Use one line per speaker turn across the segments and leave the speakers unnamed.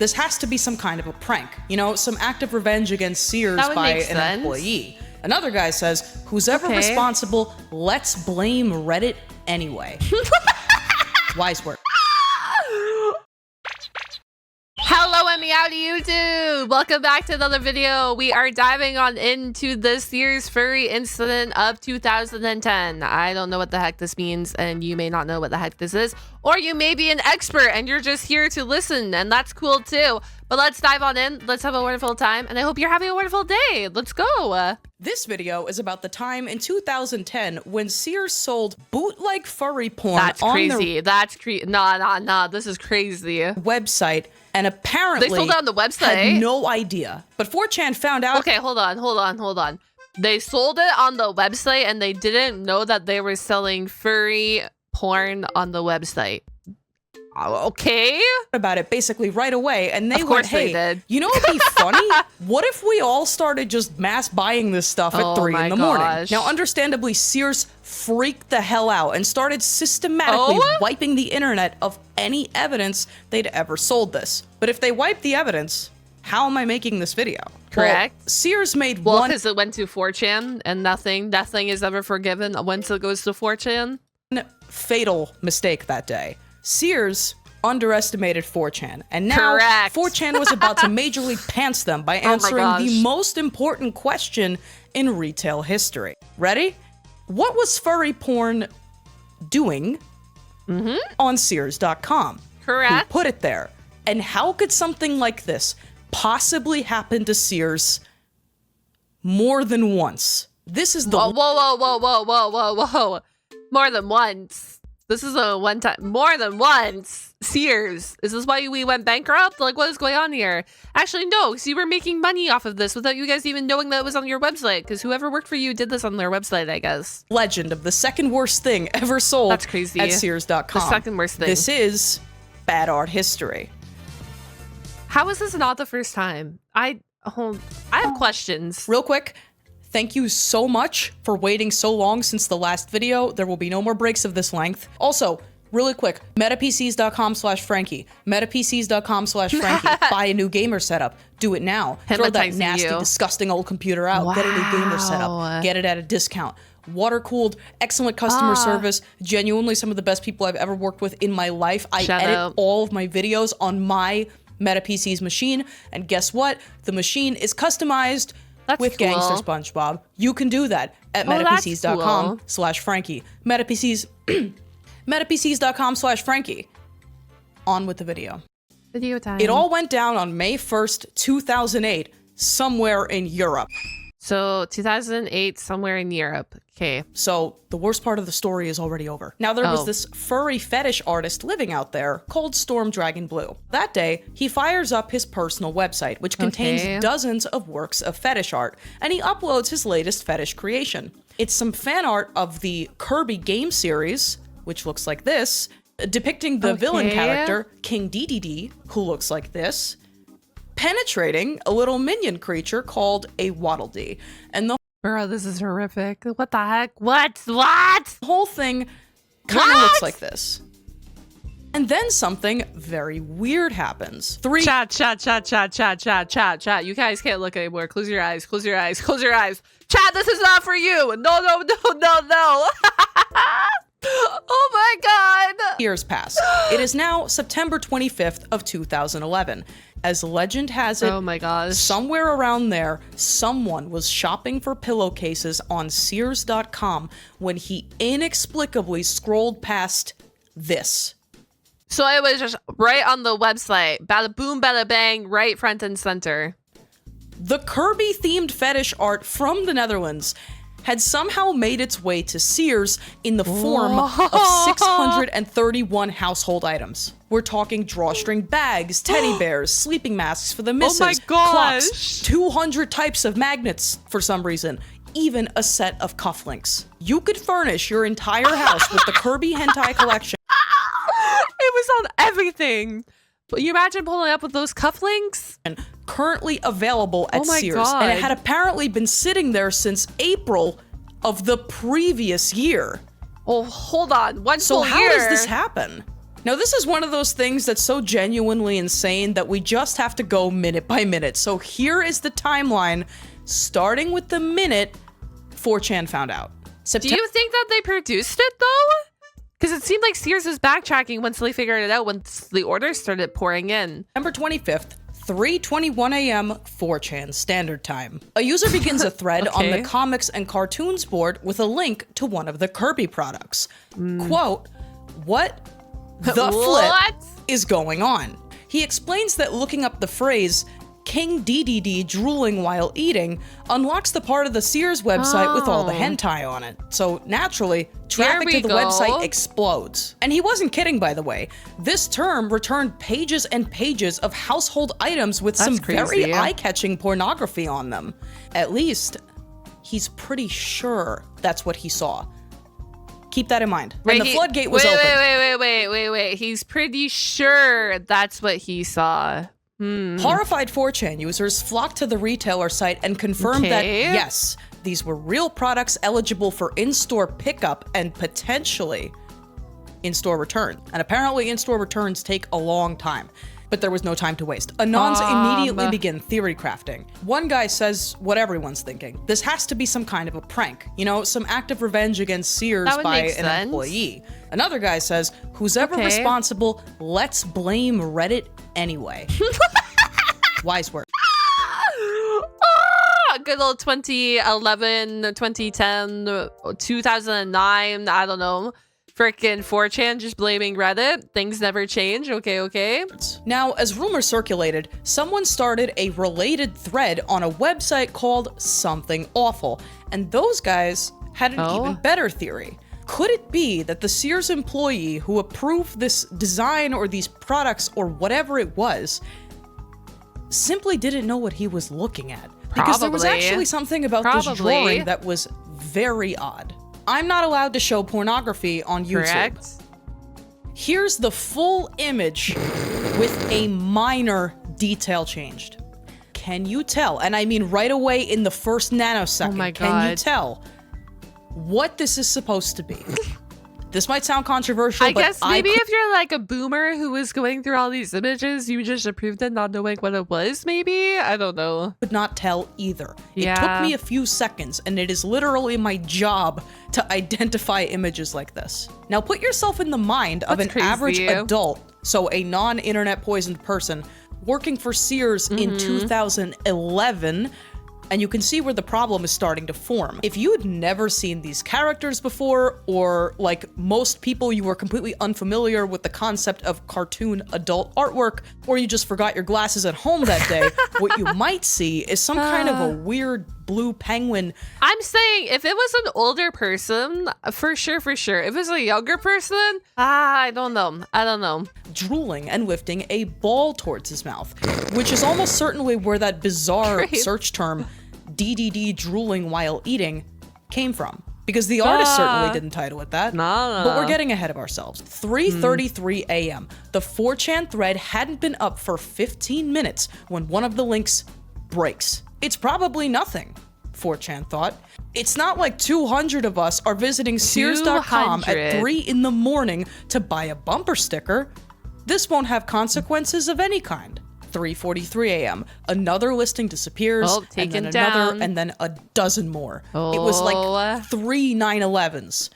This has to be some kind of a prank. You know, some act of revenge against Sears by an employee. Another guy says, who's ever responsible, let's blame Reddit anyway. Wise work.
Hello and meowdy YouTube! Welcome back to another video. We are diving on into the Sears Furry incident of 2010. I don't know what the heck this means, and you may not know what the heck this is. Or you may be an expert and you're just here to listen, and that's cool too. But let's dive on in. Let's have a wonderful time, and I hope you're having a wonderful day. Let's go!
This video is about the time in 2010 when Sears sold bootleg furry porn
That's
on
crazy.
their
That's crazy. Nah. This is crazy.
website, and apparently
They sold it on the website?
had no idea. But 4chan found out.
Okay, hold on. They sold it on the website and they didn't know that they were selling furry porn on the website. Okay.
About it basically right away, and they went, hey,
did.
you know what'd be funny? What if we all started just mass buying this stuff at 3 in the morning? Now, understandably, Sears freaked the hell out and started systematically wiping the internet of any evidence they'd ever sold this. But if they wiped the evidence, how am I making this video?
Correct.
Well, Sears made
one because it went to 4chan and nothing is ever forgiven once it goes to 4chan.
Fatal mistake that day. Sears underestimated 4chan, and now 4chan was about to majorly pants them by answering the most important question in retail history. Ready? What was furry porn doing on Sears.com?
Correct.
Who put it there? And how could something like this possibly happen to Sears more than once? This is the
whoa. More than once. This is a one time. More than once. Sears. Is this why we went bankrupt? Like, what is going on here? Actually, no. See, we're making money off of this without you guys even knowing that it was on your website. Because whoever worked for you did this on their website, I guess.
Legend of the second worst thing ever sold.
That's crazy.
At Sears.com.
The second worst thing.
This is bad art history.
How is this not the first time? I have questions.
Real quick. Thank you so much for waiting so long since the last video. There will be no more breaks of this length. Also, really quick, metapcs.com/Frankie. Metapcs.com/Frankie. Buy a new gamer setup. Do it now. Throw that nasty, disgusting old computer out. Get a new gamer setup. Get it at a discount. Water-cooled, excellent customer service. Genuinely some of the best people I've ever worked with in my life. I edit all of my videos on my MetaPC's machine. And guess what? The machine is customized with Gangster SpongeBob. You can do that at metapcs.com/Frankie. Metapcs.com/Frankie. On with the video.
Video time.
It all went down on May 1st, 2008, somewhere in Europe.
So 2008, somewhere in Europe. Okay.
So the worst part of the story is already over. Now there was this furry fetish artist living out there called Storm Dragon Blue. That day, he fires up his personal website, which contains dozens of works of fetish art, and he uploads his latest fetish creation. It's some fan art of the Kirby game series, which looks like this, depicting the villain character, King DDD, who looks like this, penetrating a little minion creature called a Waddle Dee. And the
Bro, this is horrific. What the heck? What? The
whole thing kind of looks like this. And then something very weird happens.
Chat. You guys can't look anymore. Close your eyes. Chat, this is not for you. No. Oh my god.
Years pass. It is now September 25th of 2011. As legend has it, somewhere around there, someone was shopping for pillowcases on Sears.com when he inexplicably scrolled past this.
So it was just right on the website. Bada boom, bada bang, right front and center.
The Kirby-themed fetish art from the Netherlands had somehow made its way to Sears in the form of 631 household items. We're talking drawstring bags, teddy bears, sleeping masks for the missus, clocks, 200 types of magnets for some reason, even a set of cufflinks. You could furnish your entire house with the Kirby hentai collection.
It was on everything. But you imagine pulling up with those cufflinks?
And currently available at Sears. And it had apparently been sitting there since April of the previous year.
Oh, hold on.
So how does this happen? Now, this is one of those things that's so genuinely insane that we just have to go minute by minute. So here is the timeline, starting with the minute 4chan found out.
Do you think that they produced it, though? Because it seemed like Sears was backtracking once they figured it out, once the orders started pouring in.
September 25th, 3:21 a.m. 4chan Standard Time. A user begins a thread on the comics and cartoons board with a link to one of the Kirby products. Quote, "What the flip is going on?" He explains that looking up the phrase King DDD drooling while eating unlocks the part of the Sears website with all the hentai on it. So naturally, traffic to the website explodes. And he wasn't kidding, by the way. This term returned pages and pages of household items with some very eye-catching pornography on them. At least, he's pretty sure that's what he saw. Keep that in mind. And the floodgate was open.
Wait. He's pretty sure that's what he saw.
Horrified 4chan users flocked to the retailer site and confirmed that, yes, these were real products eligible for in-store pickup and potentially in-store return. And apparently in-store returns take a long time. But there was no time to waste. Anons immediately begin theory crafting. One guy says what everyone's thinking. This has to be some kind of a prank. You know, some act of revenge against Sears by an employee. Another guy says, who's ever responsible, let's blame Reddit anyway. Wise word.
Good old 2011, 2010, 2009, I don't know. Frickin' 4chan just blaming Reddit. Things never change. Okay.
Now, as rumors circulated, someone started a related thread on a website called Something Awful, and those guys had an even better theory. Could it be that the Sears employee who approved this design or these products or whatever it was simply didn't know what he was looking at? Because there was actually something about this drawing that was very odd. I'm not allowed to show pornography on YouTube.
Correct.
Here's the full image with a minor detail changed. Can you tell? And I mean right away in the first nanosecond.
Oh my God.
Can you tell what this is supposed to be? This might sound controversial,
I guess maybe if you're like a boomer who was going through all these images, you just approved it not knowing what it was, maybe? I don't know.
Could not tell either. It took me a few seconds, and it is literally my job to identify images like this. Now put yourself in the mind of an average adult, so a non-internet poisoned person, working for Sears in 2011, and you can see where the problem is starting to form. If you had never seen these characters before, or like most people, you were completely unfamiliar with the concept of cartoon adult artwork, or you just forgot your glasses at home that day, what you might see is some kind of a weird blue penguin.
I'm saying if it was an older person, for sure. If it was a younger person, I don't know.
Drooling and lifting a ball towards his mouth, which is almost certainly where that bizarre search term DDD drooling while eating came from, because the artist certainly didn't title it that.
No.
But we're getting ahead of ourselves. 3:33 a.m. The 4chan thread hadn't been up for 15 minutes when one of the links breaks. It's probably nothing, 4chan thought. It's not like 200 of us are visiting Sears.com at 3 in the morning to buy a bumper sticker. This won't have consequences of any kind. 3:43 a.m. Another listing disappears, and then another, and then a dozen more. It was like 3 9/11s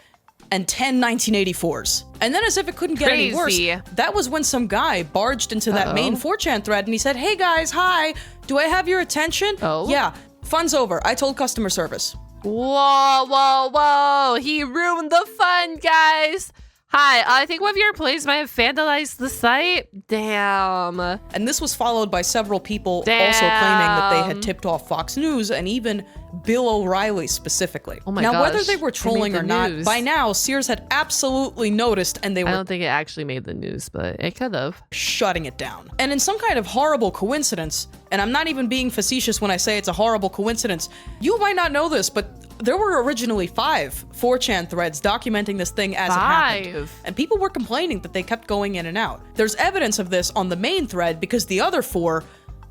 and 10 1984s. And then, as if it couldn't get any worse, that was when some guy barged into that main 4chan thread and he said, "Hey guys, hi, do I have your attention? Yeah, fun's over. I told customer service."
Whoa. He ruined the fun, guys. Hi, I think one of your employees might have vandalized the site. Damn.
And this was followed by several people also claiming that they had tipped off Fox News and even Bill O'Reilly specifically.
Oh my
gosh.
Now,
whether they were trolling or not, by now, Sears had absolutely noticed, and they were—
I don't think it actually made the news, but it could have.
Shutting it down. And in some kind of horrible coincidence, and I'm not even being facetious when I say it's a horrible coincidence, you might not know this, but there were originally 5 4chan threads documenting this thing as it happened. And people were complaining that they kept going in and out. There's evidence of this on the main thread because the other 4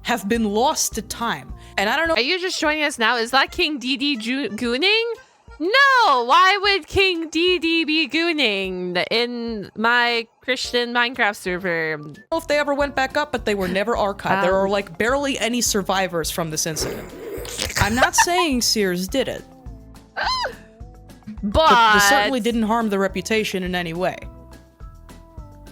have been lost to time. And I don't know—
Are you just joining us now? Is that King DD gooning? No, why would King DD be gooning in my Christian Minecraft server?
I don't know if they ever went back up, but they were never archived. There are like barely any survivors from this incident. I'm not saying Sears did it. But this certainly didn't harm the reputation in any way.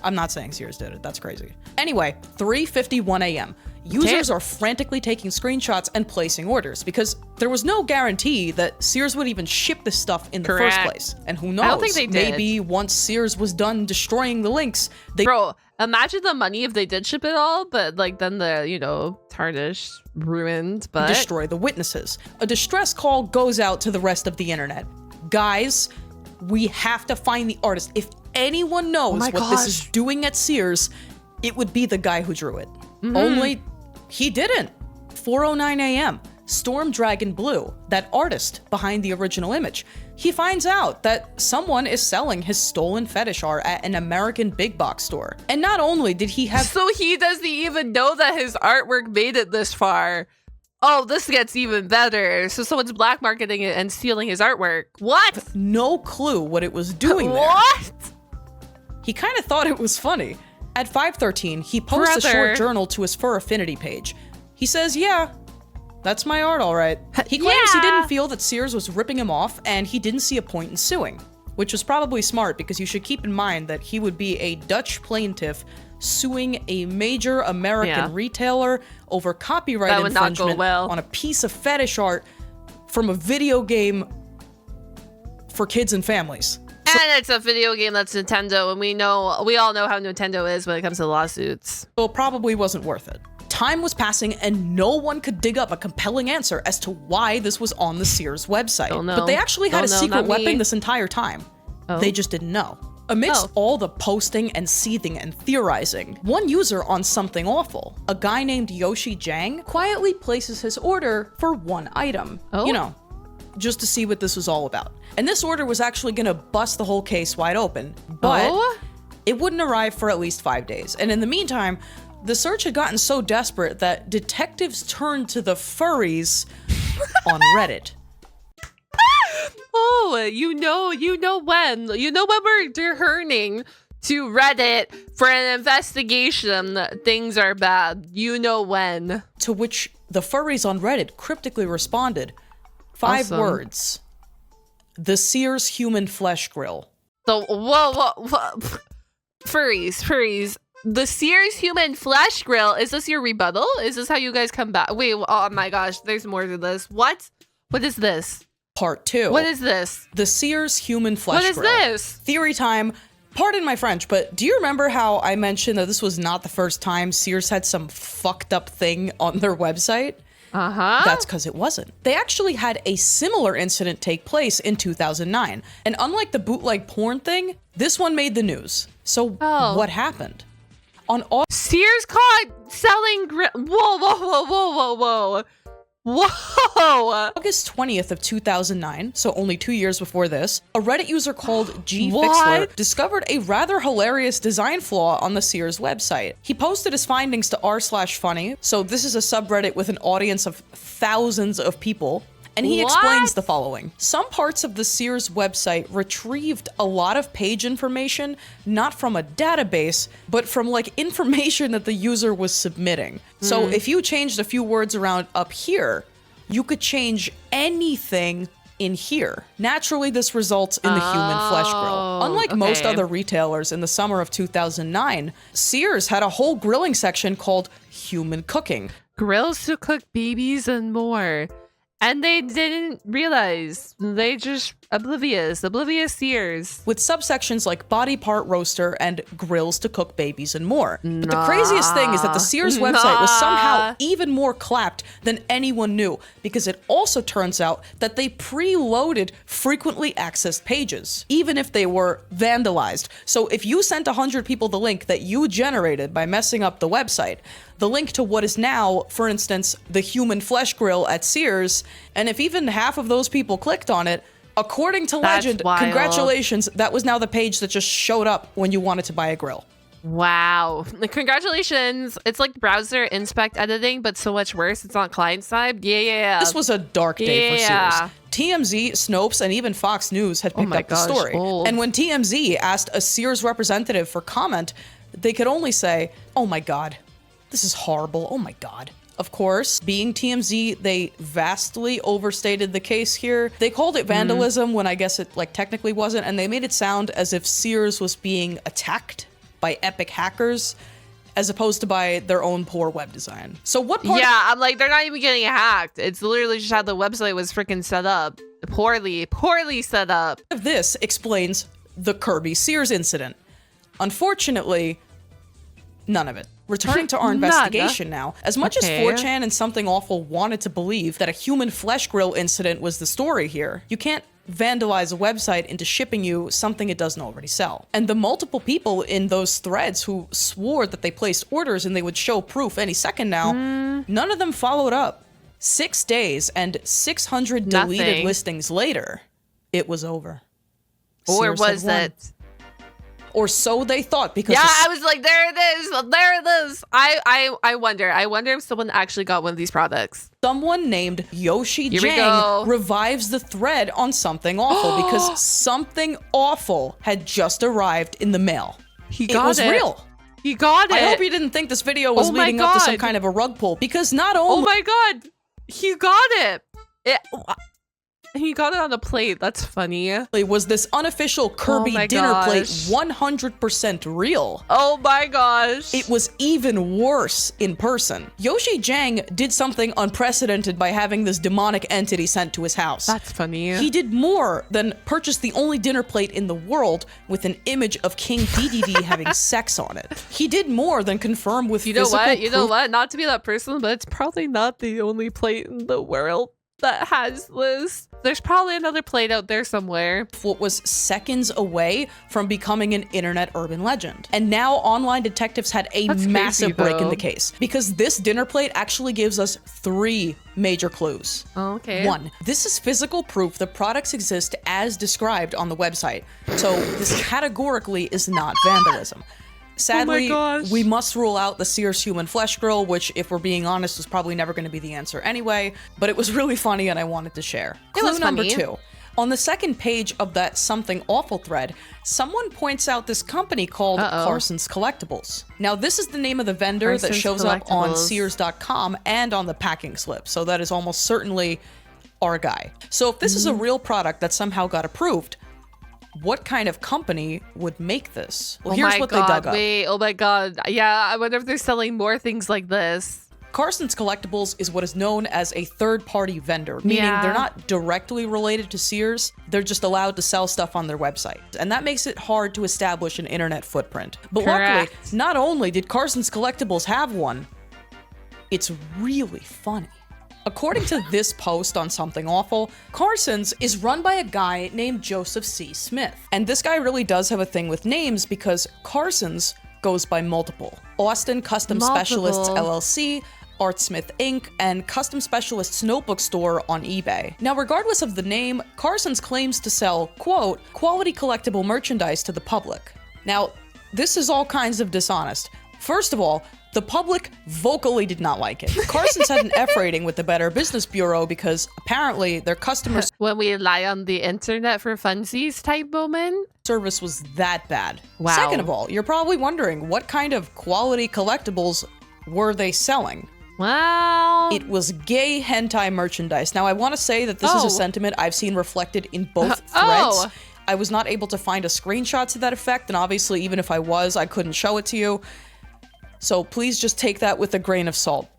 I'm not saying Sears did it. That's crazy. Anyway, 3:51 a.m. Users are frantically taking screenshots and placing orders because there was no guarantee that Sears would even ship this stuff in the first place. And who knows,
I don't think they did.
Maybe once Sears was done destroying the links, they—
Bro, imagine the money if they did ship it all, but like then the, you know, tarnished, ruined, but—
destroy the witnesses. A distress call goes out to the rest of the internet. Guys, we have to find the artist. If anyone knows what this is doing at Sears, it would be the guy who drew it. Only he didn't. 4:09 a.m. Storm Dragon Blue, that artist behind the original image, he finds out that someone is selling his stolen fetish art at an American big box store. And not only did he have—
So he doesn't even know that his artwork made it this far. Oh, this gets even better. So someone's black marketing it and stealing his artwork. What?
No clue what it was doing there.
What?
He kind of thought it was funny. At 5:13, he posts a short journal to his Fur Affinity page. He says, yeah, that's my art, all right. He claims he didn't feel that Sears was ripping him off, and he didn't see a point in suing, which was probably smart because you should keep in mind that he would be a Dutch plaintiff suing a major American retailer over copyright infringement on a piece of fetish art from a video game for kids and families.
And it's a video game that's Nintendo, and we all know how Nintendo is when it comes to lawsuits.
So it probably wasn't worth it. Time was passing and no one could dig up a compelling answer as to why this was on the Sears website. But they actually had a secret weapon this entire time. They just didn't know. Amidst all the posting and seething and theorizing, one user on Something Awful, a guy named Yoshi Jang, quietly places his order for one item. You know, just to see what this was all about. And this order was actually gonna bust the whole case wide open, but it wouldn't arrive for at least 5 days. And in the meantime, the search had gotten so desperate that detectives turned to the furries on Reddit.
Oh, you know when we're turning to Reddit for an investigation, things are bad. You know when.
To which the furries on Reddit cryptically responded, 5 words. The Sears human flesh grill.
So, whoa. Furries. The Sears human flesh grill. Is this your rebuttal? Is this how you guys come back? Wait, oh my gosh, there's more to this. What is this?
Part 2.
What is this?
The Sears human flesh grill.
What is this?
Theory time. Pardon my French, but do you remember how I mentioned that this was not the first time Sears had some fucked up thing on their website? That's because it wasn't. They actually had a similar incident take place in 2009. And unlike the bootleg porn thing, this one made the news. So what happened? On
Sears caught selling Whoa.
August 20th of 2009, so only 2 years before this, a Reddit user called Fixler discovered a rather hilarious design flaw on the Sears website. He posted his findings to r/funny, so this is a subreddit with an audience of thousands of people, and he explains the following. Some parts of the Sears website retrieved a lot of page information, not from a database, but from like information that the user was submitting. So if you changed a few words around up here, you could change anything in here. Naturally, this results in the human flesh grill. Unlike most other retailers in the summer of 2009, Sears had a whole grilling section called Human Cooking.
Grills to cook babies and more. And they didn't realize. They just oblivious Sears.
With subsections like body part roaster and grills to cook babies and more. But the craziest thing is that the Sears website was somehow even more clapped than anyone knew, because it also turns out that they preloaded frequently accessed pages, even if they were vandalized. So if you sent 100 people the link that you generated by messing up the website, the link to what is now, for instance, the human flesh grill at Sears, and if even half of those people clicked on it, according to legend, congratulations, that was now the page that just showed up when you wanted to buy a grill.
Wow. Congratulations. It's like browser inspect editing, but so much worse. It's on client side. Yeah.
This was a dark day for Sears. TMZ, Snopes, and even Fox News had picked up the story. And when TMZ asked a Sears representative for comment, they could only say, "Oh my God, this is horrible. Oh my God." Of course, being TMZ, they vastly overstated the case here. They called it vandalism when I guess it technically wasn't, and they made it sound as if Sears was being attacked by epic hackers as opposed to by their own poor web design. So what part—
Yeah, I'm like, they're not even getting hacked. It's literally just how the website was freaking set up. Poorly set up.
This explains the Kirby Sears incident. Unfortunately, none of it. Returning to our investigation now, as much as 4chan and Something Awful wanted to believe that a human flesh grill incident was the story here, you can't vandalize a website into shipping you something it doesn't already sell. And the multiple people in those threads who swore that they placed orders and they would show proof any second now, none of them followed up. 6 days and 600 deleted listings later, it was over.
Or was it?
Or so they thought, because—
Yeah, I was like, there it is. I wonder if someone actually got one of these products.
Someone named Yoshi Jang revives the thread on Something Awful because Something Awful had just arrived in the mail. It was real.
He got it.
I hope you didn't think this video was leading up to some kind of a rug pull, because not only—
Oh my God, he got it. He got it on a plate. That's funny.
Was this unofficial Kirby dinner plate 100% real?
Oh my gosh.
It was even worse in person. Yoshi Jang did something unprecedented by having this demonic entity sent to his house.
That's funny.
He did more than purchase the only dinner plate in the world with an image of King DDD having sex on it. He did more than confirm with physical proof.
You know what? Not to be that person, but it's probably not the only plate in the world that has this. There's probably another plate out there somewhere.
What was seconds away from becoming an internet urban legend. And now online detectives had a massive break in the case, because this dinner plate actually gives us 3 major clues.
Oh, okay.
1, this is physical proof that products exist as described on the website. So this categorically is not vandalism. Sadly, we must rule out the Sears human flesh grill, which, if we're being honest, was probably never going to be the answer anyway, but it was really funny and I wanted to share. Clue number 2. On the second page of that Something Awful thread, someone points out this company called Carson's Collectibles. Now, this is the name of the vendor that shows up on Sears.com and on the packing slip, so that is almost certainly our guy. So if this is a real product that somehow got approved, what kind of company would make this? Well, here's what they dug up.
Oh my God. Yeah, I wonder if they're selling more things like this.
Carson's Collectibles is what is known as a third-party vendor, meaning they're not directly related to Sears, they're just allowed to sell stuff on their website. And that makes it hard to establish an internet footprint. But luckily, not only did Carson's Collectibles have one, it's really funny. According to this post on Something Awful, Carson's is run by a guy named Joseph C. Smith. And this guy really does have a thing with names, because Carson's goes by multiple. Austin Custom Specialists LLC, Artsmith Inc., and Custom Specialists Notebook Store on eBay. Now, regardless of the name, Carson's claims to sell, quote, quality collectible merchandise to the public. Now, this is all kinds of dishonest. First of all, the public vocally did not like it. Carson's had an F rating with the Better Business Bureau because apparently their customer
when we lie on the internet for funsies type moment
service was that bad.
Wow.
Second of all, you're probably wondering, what kind of quality collectibles were they selling?
Well,
it was gay hentai merchandise. Now, I want to say that this is a sentiment I've seen reflected in both threads. I was not able to find a screenshot to that effect, and obviously, even if I was, I couldn't show it to you. So please just take that with a grain of salt.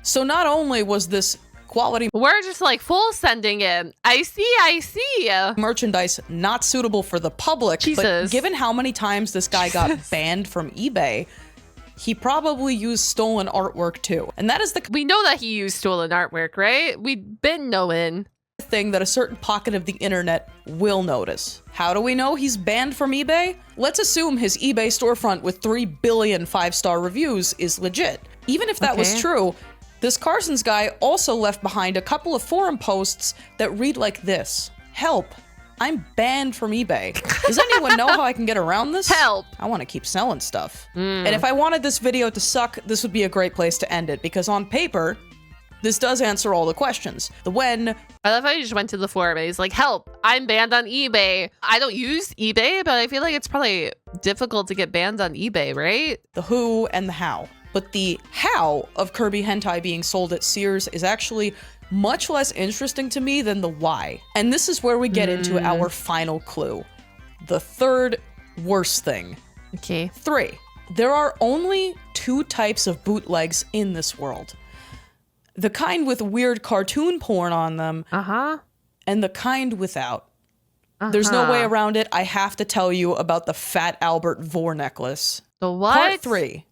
So not only was this quality—
we're just like full sending it. I see.
Merchandise not suitable for the public, but given how many times this guy got banned from eBay, he probably used stolen artwork too. And that is
we know that he used stolen artwork, right? We've been knowing.
Thing that a certain pocket of the internet will notice. How do we know he's banned from eBay? Let's assume his eBay storefront with 3 billion 5-star reviews is legit. Even if that was true, this Carson's guy also left behind a couple of forum posts that read like this: help, I'm banned from eBay. Does anyone know how I can get around this?
Help.
I want to keep selling stuff. And if I wanted this video to suck, this would be a great place to end it, because on paper, this does answer all the questions. The when.
I love how you just went to the forum and he's like, help, I'm banned on eBay. I don't use eBay, but I feel like it's probably difficult to get banned on eBay, right?
The who and the how. But the how of Kirby hentai being sold at Sears is actually much less interesting to me than the why. And this is where we get into our final clue. The third worst thing.
Okay.
3. There are only 2 types of bootlegs in this world. The kind with weird cartoon porn on them, and the kind without. There's no way around it. I have to tell you about the Fat Albert Vor necklace.
The what?
Part 3.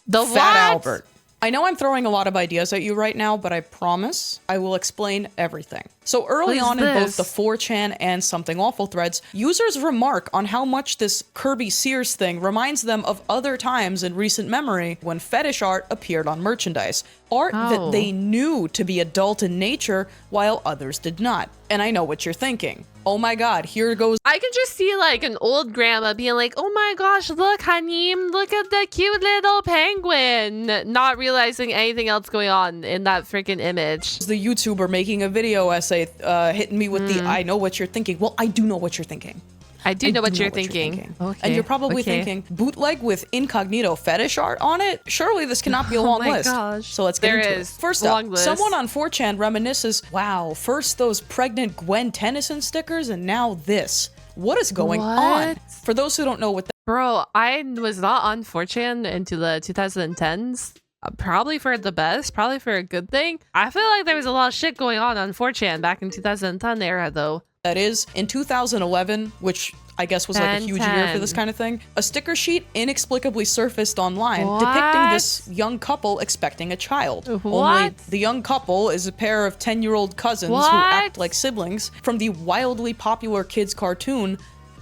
The
Fat
what?
Albert. I know I'm throwing a lot of ideas at you right now, but I promise I will explain everything. So early on in both the 4chan and Something Awful threads, users remark on how much this Kirby Sears thing reminds them of other times in recent memory when fetish art appeared on merchandise. Art that they knew to be adult in nature while others did not. And I know what you're thinking. Oh my god, here goes.
I can just see like an old grandma being like, oh my gosh, look, honey, look at the cute little penguin. Not realizing anything else going on in that freaking image.
The YouTuber making a video essay hitting me with the I know what you're thinking. Well, I do know what you're thinking.
I do know what you're thinking.
Okay. And you're probably thinking, bootleg with incognito fetish art on it? Surely this cannot be a long list.
Gosh.
So let's get into it. First up, someone on 4chan reminisces, wow, first those pregnant Gwen Tennyson stickers and now this. What is going on? For those who don't know what that—
Bro, I was not on 4chan into the 2010s. Probably for the best, probably for a good thing. I feel like there was a lot of shit going on 4chan back in 2010 era though.
That is, in 2011, which I guess was like a huge year for this kind of thing, a sticker sheet inexplicably surfaced online depicting this young couple expecting a child. Only the young couple is a pair of 10-year-old cousins who act like siblings from the wildly popular kids cartoon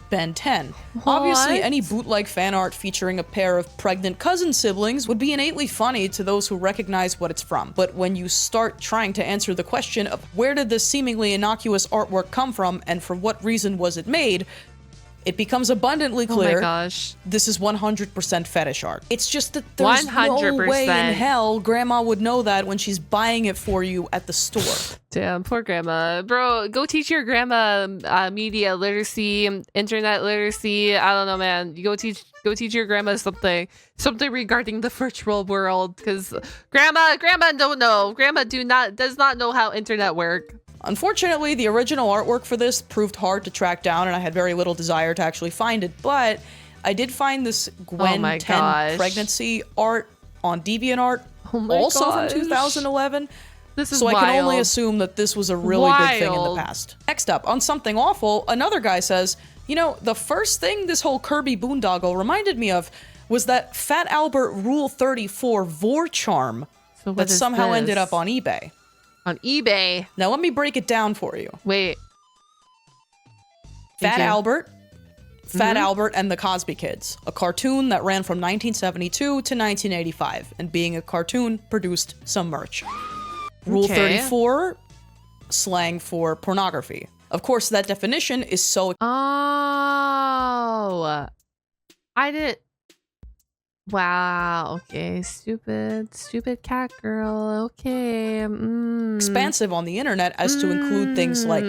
Ben 10. Obviously, any bootleg fan art featuring a pair of pregnant cousin siblings would be innately funny to those who recognize what it's from. But when you start trying to answer the question of where did this seemingly innocuous artwork come from and for what reason was it made, it becomes abundantly clear this is 100% fetish art. It's just that there's 100%. No way in hell grandma would know that when she's buying it for you at the store.
Damn, poor grandma. Bro, go teach your grandma media literacy, internet literacy. I don't know, man. You go teach your grandma something regarding the virtual world, because grandma don't know. Grandma does not know how internet work.
Unfortunately, the original artwork for this proved hard to track down, and I had very little desire to actually find it, but I did find this Gwen 10 pregnancy art on DeviantArt, also from 2011.
This is
so
wild.
I can only assume that this was a really big thing in the past. Next up, on Something Awful, another guy says, you know, the first thing this whole Kirby boondoggle reminded me of was that Fat Albert Rule 34 Vor charm that somehow ended up on eBay.
On eBay.
Now let me break it down for you.
Wait.
Fat Albert and the Cosby Kids, a cartoon that ran from 1972 to 1985, and being a cartoon produced some merch. Rule 34, slang for pornography. Of course, that definition is so—
Oh, I didn't— Wow, okay, stupid cat girl, okay.
Expansive on the internet as to include things like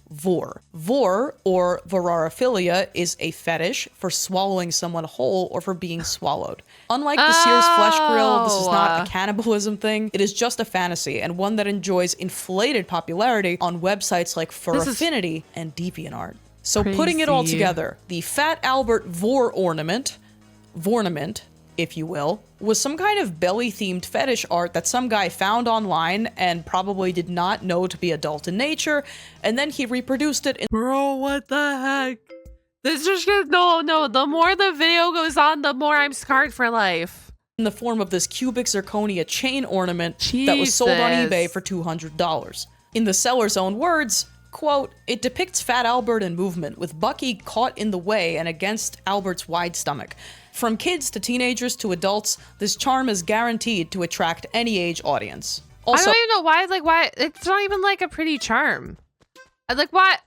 vor. Vor, or vorarophilia, is a fetish for swallowing someone whole or for being swallowed. Unlike the Sears flesh grill, this is not a cannibalism thing. It is just a fantasy, and one that enjoys inflated popularity on websites like Furaffinity and DeviantArt. So putting it all together, the Fat Albert Vor ornament, if you will, was some kind of belly-themed fetish art that some guy found online and probably did not know to be adult in nature, and then he reproduced it in—
Bro, what the heck? This just gets— no, the more the video goes on, the more I'm scarred for life.
In the form of this cubic zirconia chain ornament that was sold on eBay for $200. In the seller's own words, quote, "It depicts Fat Albert in movement, with Bucky caught in the way and against Albert's wide stomach. From kids to teenagers to adults, this charm is guaranteed to attract any age audience." Also,
I don't even know why, why it's not even like a pretty charm. I'm like, why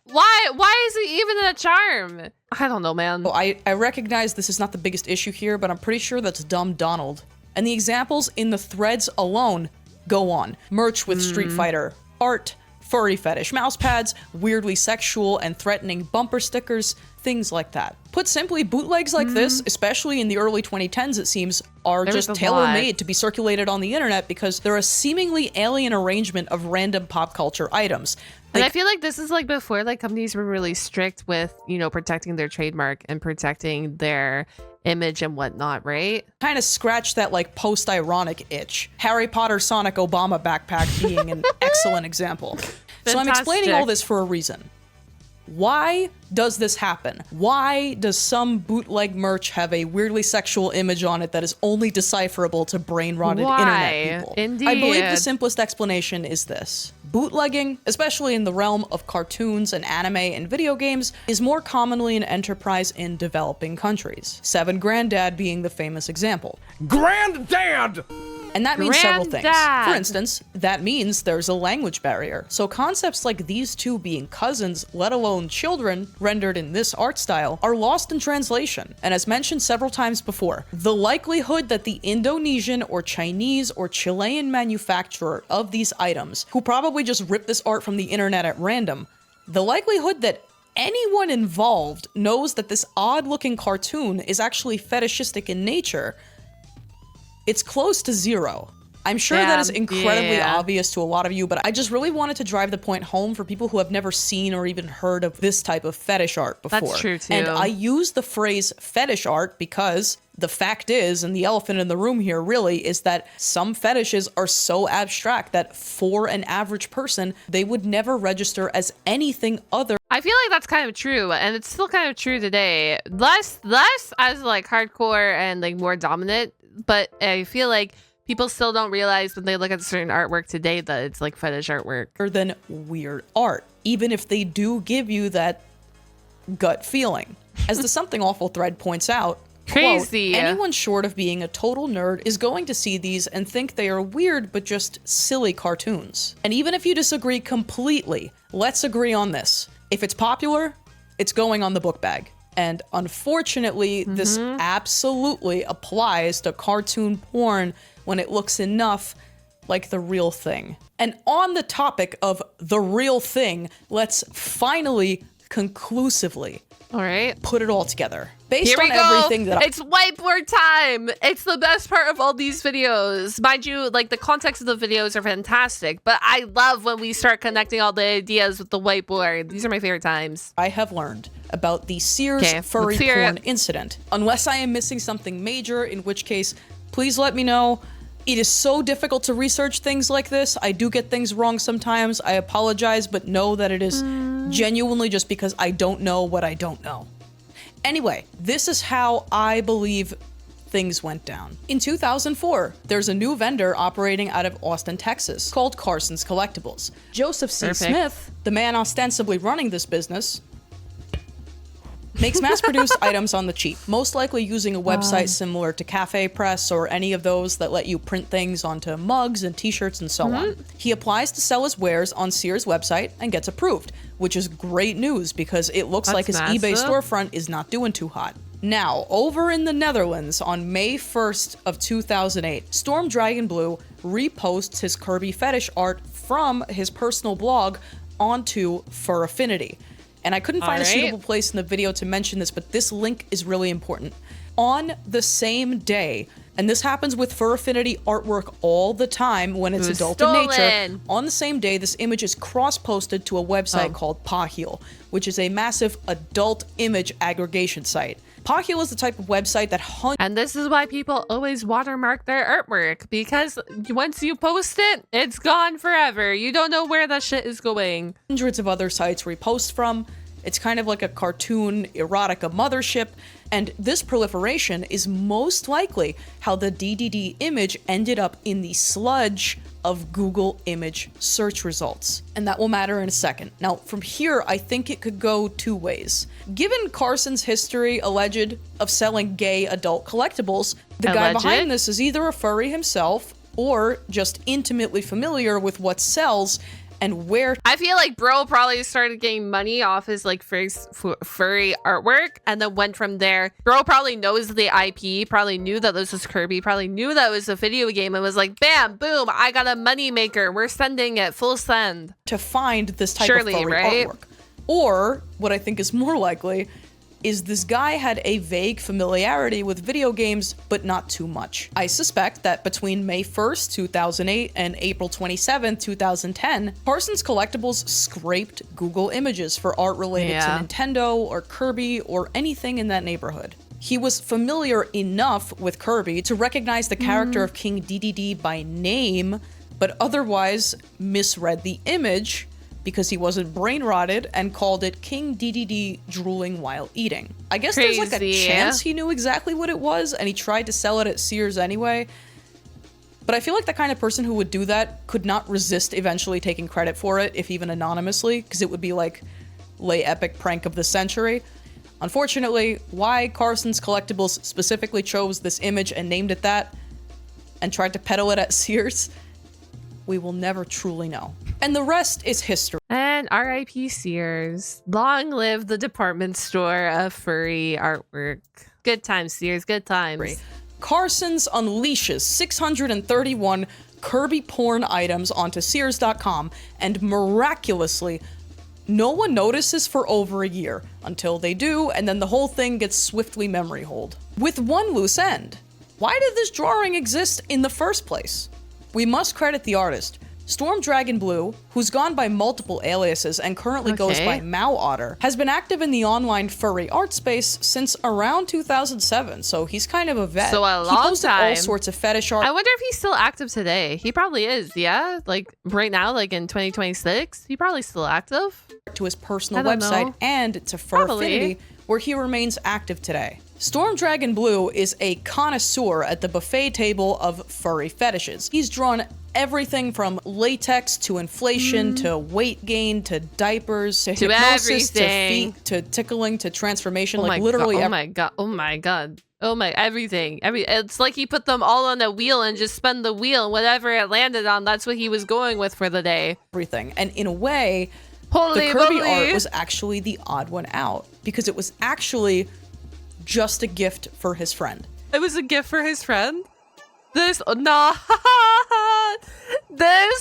is it even a charm? I don't know, man.
So I recognize this is not the biggest issue here, but I'm pretty sure that's Dumb Donald. And the examples in the threads alone go on. Merch with Street Fighter, art, furry fetish mouse pads, weirdly sexual and threatening bumper stickers, things like that. Put simply, bootlegs like this, especially in the early 2010s it seems, are just tailor-made to be circulated on the internet because they're a seemingly alien arrangement of random pop culture items.
And I feel like this is like before like companies were really strict with, you know, protecting their trademark and protecting their image and whatnot, right?
Kind of scratch that like post-ironic itch. Harry Potter Sonic Obama backpack being an excellent example. So I'm explaining all this for a reason. Why does this happen? Why does some bootleg merch have a weirdly sexual image on it that is only decipherable to brain-rotted internet people?
Indeed.
I believe the simplest explanation is this. Bootlegging, especially in the realm of cartoons and anime and video games, is more commonly an enterprise in developing countries. Seven Granddad being the famous example.
Granddad!
And that means several things. For instance, that means there's a language barrier. So concepts like these two being cousins, let alone children, rendered in this art style, are lost in translation. And as mentioned several times before, the likelihood that the Indonesian or Chinese or Chilean manufacturer of these items, who probably just ripped this art from the internet at random, the likelihood that anyone involved knows that this odd-looking cartoon is actually fetishistic in nature, it's close to zero. I'm sure that is incredibly obvious to a lot of you, but I just really wanted to drive the point home for people who have never seen or even heard of this type of fetish art before.
That's true too.
And I use the phrase fetish art because the fact is, and the elephant in the room here really, is that some fetishes are so abstract that for an average person, they would never register as anything other.
I feel like that's kind of true, and it's still kind of true today. Less as like hardcore and like more dominant, but I feel like people still don't realize when they look at certain artwork today that it's like fetish artwork.
Than weird art, even if they do give you that gut feeling. As the Something Awful thread points out,
crazy.
Quote, anyone short of being a total nerd is going to see these and think they are weird but just silly cartoons. And even if you disagree completely, let's agree on this. If it's popular, it's going on the book bag. And unfortunately, this absolutely applies to cartoon porn when it looks enough like the real thing. And on the topic of the real thing, let's finally conclusively put it all together. Based on everything that
it's whiteboard time. It's the best part of all these videos. Mind you, like the context of the videos are fantastic, but I love when we start connecting all the ideas with the whiteboard. These are my favorite times.
I have learned about the Sears furry porn incident. Unless I am missing something major, in which case, please let me know. It is so difficult to research things like this. I do get things wrong sometimes. I apologize, but know that it is genuinely just because I don't know what I don't know. Anyway, this is how I believe things went down. In 2004, there's a new vendor operating out of Austin, Texas, called Carson's Collectibles. Joseph C. Smith, the man ostensibly running this business, makes mass-produced items on the cheap, most likely using a website similar to Cafe Press or any of those that let you print things onto mugs and t-shirts and so on. He applies to sell his wares on Sears' website and gets approved, which is great news because it looks like his eBay storefront is not doing too hot. Now, over in the Netherlands, on May 1st of 2008, Storm Dragon Blue reposts his Kirby fetish art from his personal blog onto Fur Affinity. And I couldn't find a suitable place in the video to mention this, but this link is really important. On the same day, and this happens with Fur Affinity artwork all the time when it's adult in nature, on the same day, this image is cross-posted to a website called Pahil, which is a massive adult image aggregation site. Pahil is the type of website that
and this is why people always watermark their artwork, because once you post it, it's gone forever. You don't know where that shit is going.
Hundreds of other sites repost from. It's kind of like a cartoon erotica mothership, and this proliferation is most likely how the DDD image ended up in the sludge of Google image search results. And that will matter in a second. Now, from here, I think it could go two ways. Given Carson's history, alleged, of selling gay adult collectibles, the guy behind this is either a furry himself or just intimately familiar with what sells and where
I feel like bro probably started getting money off his like first furry artwork and then went from there. Bro probably knows the IP, probably knew that this was Kirby, probably knew that it was a video game and was like, bam, boom, I got a money maker. We're sending it full send.
to find this type
Surely,
of furry
right?
artwork. Or, what I think is more likely, is this guy had a vague familiarity with video games, but not too much. I suspect that between May 1st, 2008 and April 27th, 2010, Carson's Collectibles scraped Google Images for art related to Nintendo or Kirby or anything in that neighborhood. He was familiar enough with Kirby to recognize the character of King DDD by name, but otherwise misread the image because he wasn't brain rotted and called it King DDD drooling while eating. I guess there's like a chance he knew exactly what it was and he tried to sell it at Sears anyway. But I feel like the kind of person who would do that could not resist eventually taking credit for it, if even anonymously, because it would be like lay epic prank of the century. Unfortunately, why Carson's Collectibles specifically chose this image and named it that and tried to peddle it at Sears, we will never truly know. And the rest is history.
And RIP Sears. Long live the department store of furry artwork. Good times, Sears, good times.
Carson's unleashes 631 Kirby porn items onto Sears.com, and miraculously, no one notices for over a year, until they do, and then the whole thing gets swiftly memory holed. With one loose end. Why did this drawing exist in the first place? We must credit the artist. Storm Dragon Blue, who's gone by multiple aliases and currently goes by Mao Otter, has been active in the online furry art space since around 2007, so he's kind of a vet.
So a long
he posted
time.
all sorts of fetish art.
I wonder if he's still active today. He probably is, yeah? Like right now, like in 2026, he probably still active.
To his personal website and to Furfinity, where he remains active today. Storm Dragon Blue is a connoisseur at the buffet table of furry fetishes. He's drawn everything from latex to inflation to weight gain to diapers to hypnosis to feet to tickling to transformation, like literally
everything. It's like he put them all on a wheel and just spun the wheel, whatever it landed on, that's what he was going with for the day.
Everything. And in a way, the Kirby art was actually the odd one out, because it was actually just a gift for his friend.
It was a gift for his friend? This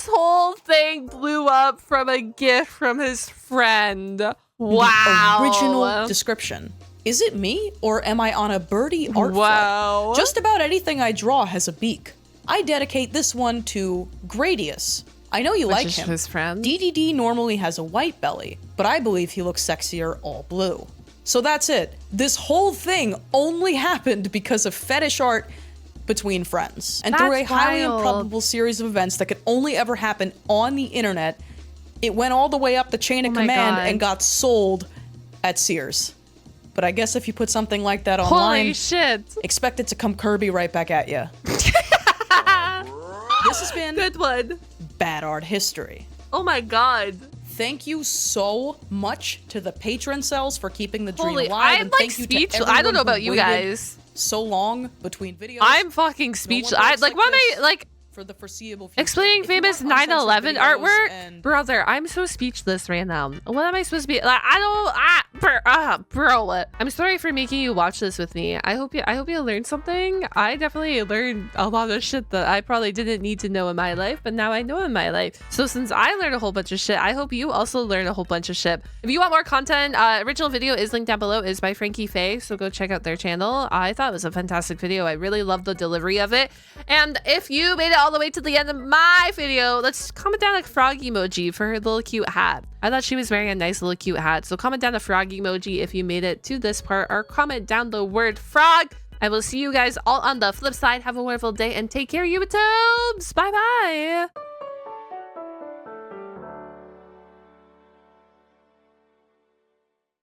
whole thing blew up from a gift from his friend. Wow.
The original description. Is it me, or am I on a birdie art flight? Just about anything I draw has a beak. I dedicate this one to Gradius. I know you like him.
His friend.
DDD normally has a white belly, but I believe he looks sexier all blue. So that's it. This whole thing only happened because of fetish art between friends. And through a highly improbable series of events that could only ever happen on the internet, it went all the way up the chain of command and got sold at Sears. But I guess if you put something like that online, expect it to come Kirby right back at you. This has been
good one.
Bad Art History.
Oh my god.
Thank you so much to the patron cells for keeping the dream alive.
I'm like speechless. I don't know about you guys.
So long between videos.
I'm fucking speechless. Like, what am I like?
For the foreseeable future.
Explaining famous 9/11 artwork? Brother, I'm so speechless right now. What am I supposed to be? Like, bro. I'm sorry for making you watch this with me. I hope you learned something. I definitely learned a lot of shit that I probably didn't need to know in my life, but now I know in my life. So since I learned a whole bunch of shit, I hope you also learn a whole bunch of shit. If you want more content, original video is linked down below. Is by Frankie Faye, so go check out their channel. I thought it was a fantastic video. I really loved the delivery of it. And if you made it all the way to the end of my video, let's comment down a frog emoji for her little cute hat. I thought she was wearing a nice little cute hat, so comment down a frog emoji if you made it to this part, or comment down the word frog. I will see you guys all on the flip side. Have a wonderful day and take care, YouTubes. Bye bye.